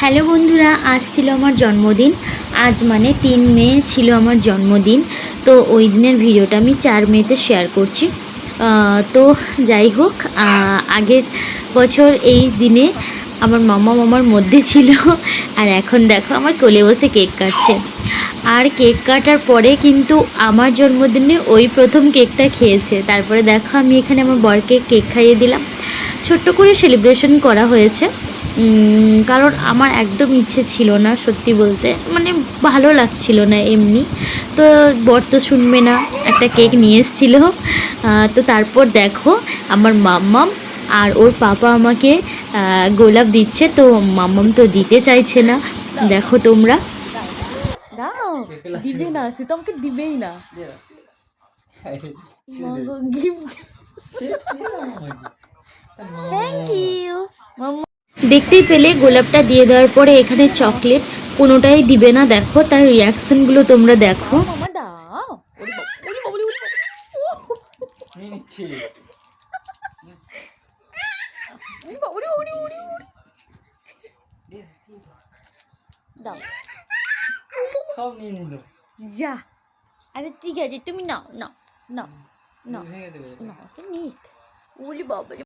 Hello বন্ধুরা, আজ ছিল আমার জন্মদিন। আজ মানে 3 মে ছিল আমার জন্মদিন। তো ওই দিনের ভিডিওটা আমি 4 মেতে শেয়ার করছি। তো যাই হোক, আগের বছর এই দিনে আমার মামা মামার মধ্যে ছিল, আর এখন দেখো আমার কোলে বসে কেক কাটছে। আর কেক কাটার পরে কিন্তু আমার জন্মদিনে ওই প্রথম কেকটা খেয়েছে। তারপরে দেখো আমি এখানে আমার বরকে কেক খাইয়ে দিলাম। ছোট্ট করে সেলিব্রেশন করা হয়েছে, কারণ আমার একদম ইচ্ছে ছিল না, সত্যি বলতে মানে ভালো লাগছিল না এমনি। তো বর তো শুনবে না, একটা কেক নিয়ে এসেছিলো। তো তারপর দেখো আমার মাম্মাম আর ওর পাপা আমাকে গোলাপ দিচ্ছে, তো মাম্মাম তো দিতে চাইছে না। দেখো তোমরা, দাও দিবে না, সে তো আমাকে দিবেই না। Gift, thank you. দেখতেই পেলে গোলাপটা দিয়ে দেওয়ার পরে এখানে চকলেট কোনোটাই দিবে না। দেখো তার রিয়াকশনগুলো তোমরা দেখো। মামা দাও। ওরে বাবা, ওরে বাবা, ওরে বাবা, নিচ্ছি ওরে ওরে ওরে ওরে। দাও সব নিয়ে নিল। যা। আচ্ছা ঠিক আছে, তুমি নাও নাও নাও নাও ভেঙে দেবে। নাও, সে নিক। ওরে বাবা রে।